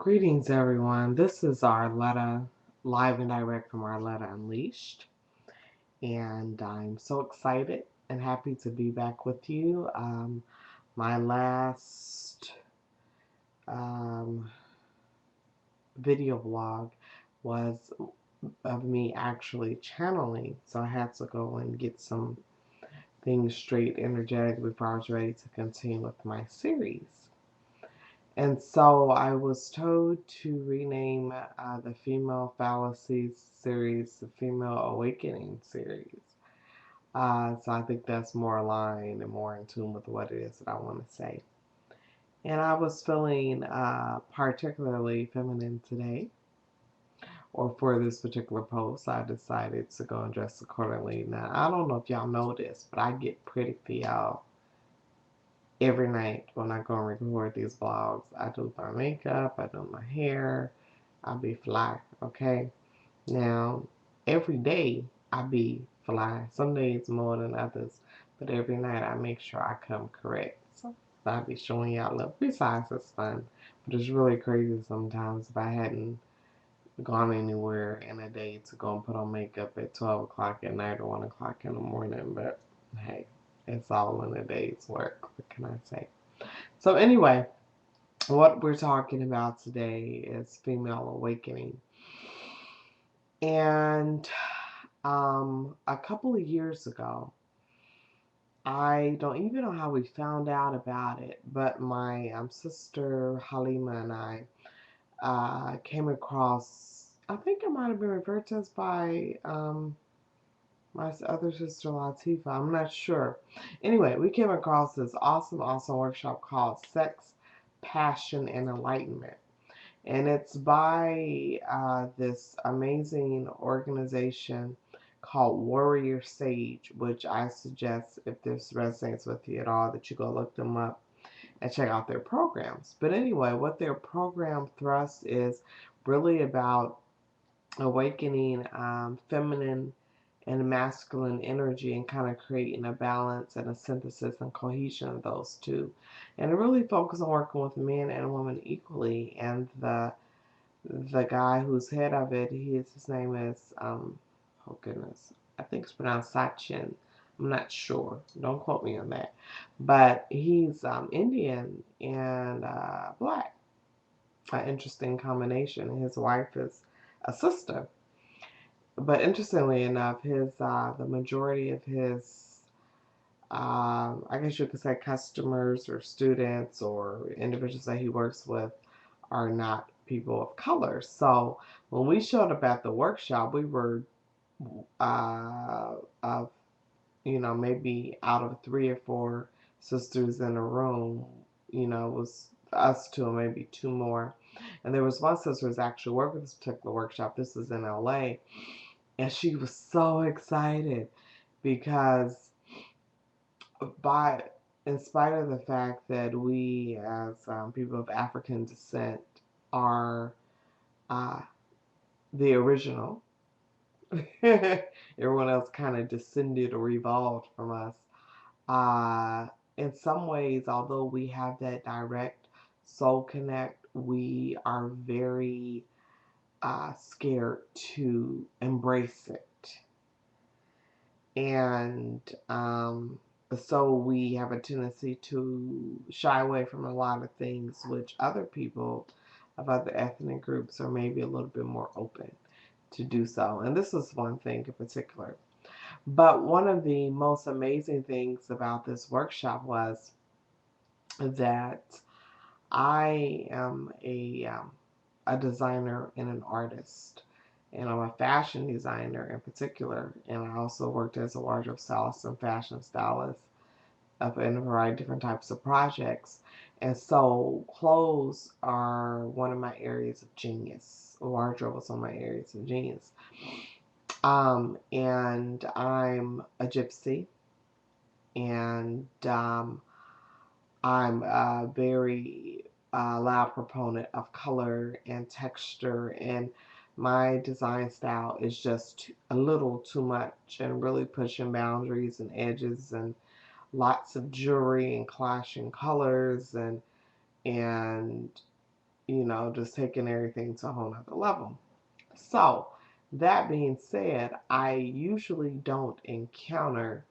Greetings, everyone. This is Arletta, live and direct from Arletta Unleashed. And I'm so excited and happy to be back with you. My last um, video vlog was of me actually channeling, so I had to go and get some things straight energetic before I was ready to continue with my series. And so I was told to rename the Female Fallacies series the Female Awakening series. So I think that's more aligned and more in tune with what it is that I want to say. And I was feeling particularly feminine today, or for this particular post, I decided to go and dress accordingly. Now, I don't know if y'all know this, but I get pretty for y'all every night when I go and record these vlogs. I do my makeup, I do my hair, I be fly, okay? Now, every day I be fly. Some days more than others, but every night I make sure I come correct. So I be showing y'all love. Besides, it's fun, but it's really crazy sometimes if I hadn't gone anywhere in a day to go and put on makeup at 12 o'clock at night or 1 o'clock in the morning, but hey, it's all in a day's work. What can I say? So anyway, what we're talking about today is female awakening. And a couple of years ago, I don't even know how we found out about it, but my sister Halima and I came across, I think it might have been referred to us by my other sister Latifa, I'm not sure. Anyway, we came across this awesome workshop called Sex, Passion, and Enlightenment. And it's by this amazing organization called Warrior Sage, which I suggest, if this resonates with you at all, that you go look them up and check out their programs. But anyway, what their program thrust is really about awakening feminine and masculine energy and kind of creating a balance and a synthesis and cohesion of those two. And it really focuses on working with men and women equally. And the guy who's head of it, his name is oh goodness, I think it's pronounced Satyen. I'm not sure. Don't quote me on that. But he's Indian and black. An interesting combination. His wife is a sister. But interestingly enough, his the majority of his I guess you could say customers or students or individuals that he works with are not people of color. So when we showed up at the workshop, we were of maybe out of 3 or 4 sisters in a room, it was us two and maybe 2 more. And there was one sister who was actually working this particular workshop. This was in LA. And she was so excited because by in spite of the fact that we as people of African descent are uh, the original, everyone else kind of descended or evolved from us. In some ways, although we have that direct soul connect, we are very scared to embrace it. And so we have a tendency to shy away from a lot of things which other people of other ethnic groups are maybe a little bit more open to do so. And this is one thing in particular. But one of the most amazing things about this workshop was that I am a designer and an artist. And I'm a fashion designer in particular. And I also worked as a wardrobe stylist and fashion stylist in a variety of different types of projects. And so clothes are one of my areas of genius. Wardrobe is one of my areas of genius. And I'm a gypsy. And I'm a very loud proponent of color and texture, and my design style is just a little too much and really pushing boundaries and edges and lots of jewelry and clashing colors and just taking everything to a whole nother level. So, that being said, I usually don't encounter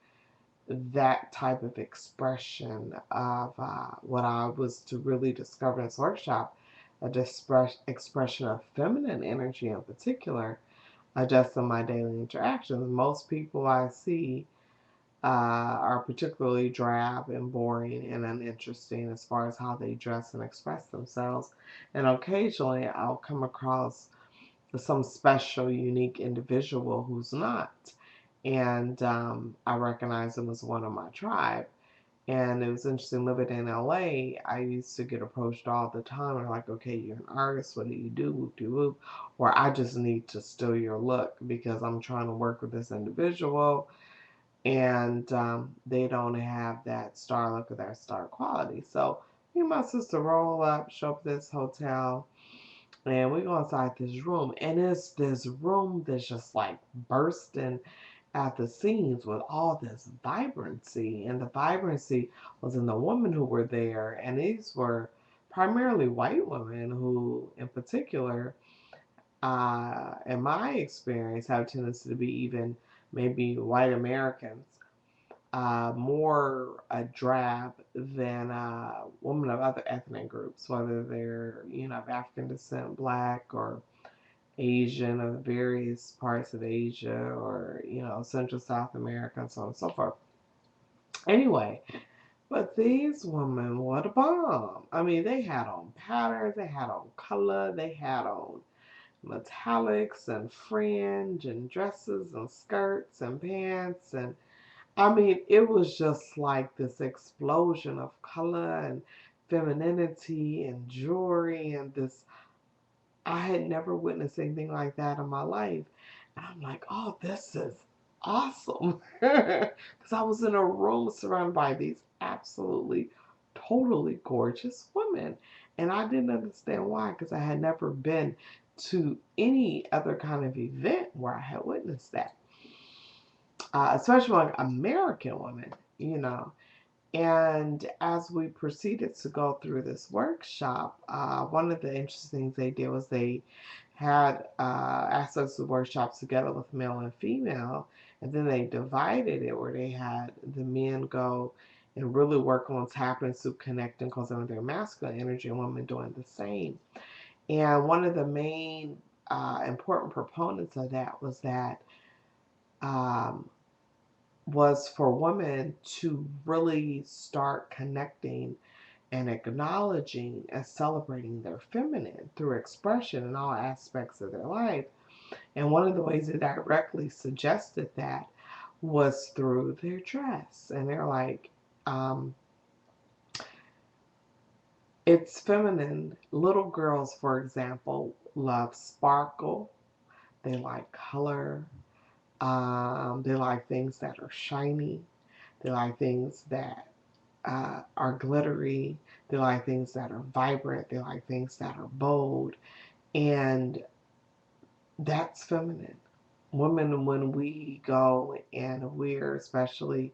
that type of expression of what I was to really discover in this workshop, expression of feminine energy in particular, just in my daily interactions. Most people I see are particularly drab and boring and uninteresting as far as how they dress and express themselves. And occasionally I'll come across some special, unique individual who's not. And I recognize them as one of my tribe. And it was interesting living in LA. I used to get approached all the time. They're like, okay, you're an artist. What do you do? Whoop de whoop. Or I just need to steal your look because I'm trying to work with this individual and they don't have that star look or that star quality. So me and my sister roll up, show up at this hotel, and we go inside this room, and it's this room that's just like bursting at the seams with all this vibrancy. And the vibrancy was in the women who were there, and these were primarily white women who, in particular, in my experience, have a tendency to be even maybe white Americans, more drab than women of other ethnic groups, whether they're, of African descent, black, or Asian of various parts of Asia, or, Central South America, and so on and so forth. Anyway, but these women, what a bomb. I mean, they had on patterns, they had on color, they had on metallics and fringe and dresses and skirts and pants, and I mean, it was just like this explosion of color and femininity and jewelry and this. I had never witnessed anything like that in my life. And I'm like, oh, this is awesome. Because I was in a room surrounded by these absolutely, totally gorgeous women. And I didn't understand why, because I had never been to any other kind of event where I had witnessed that. Especially like American women. And as we proceeded to go through this workshop, one of the interesting things they did was they had aspects of the workshop together with male and female, and then they divided it where they had the men go and really work on tapping into connecting because of their masculine energy, and women doing the same. And one of the main important proponents of that um, was for women to really start connecting and acknowledging and celebrating their feminine through expression in all aspects of their life. And one of the ways they directly suggested that was through their dress. And they're like, it's feminine. Little girls, for example, love sparkle. They like color. They like things that are shiny. They like things that are glittery. They like things that are vibrant. They like things that are bold. And that's feminine. Women, when we go and we're, especially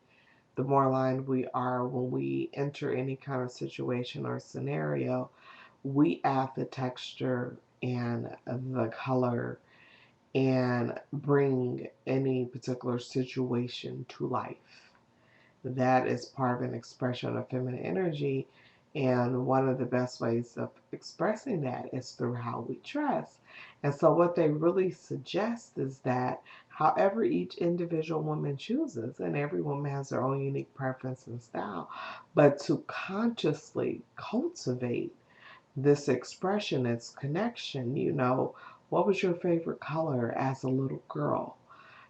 the more aligned we are when we enter any kind of situation or scenario, we add the texture and the color and bring any particular situation to life. That is part of an expression of feminine energy. And one of the best ways of expressing that is through how we dress. And so, what they really suggest is that however each individual woman chooses, and every woman has their own unique preference and style, but to consciously cultivate this expression, its connection. What was your favorite color as a little girl?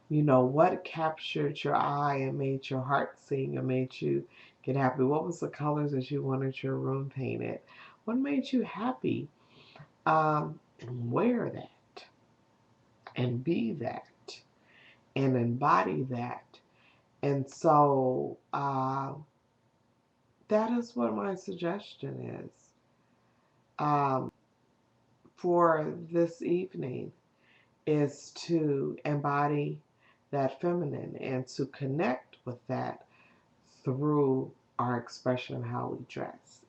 What captured your eye and made your heart sing and made you get happy? What was the colors that you wanted your room painted? What made you happy? And wear that and be that and embody that. And so that is what my suggestion is for this evening, is to embody that feminine and to connect with that through our expression of how we dress.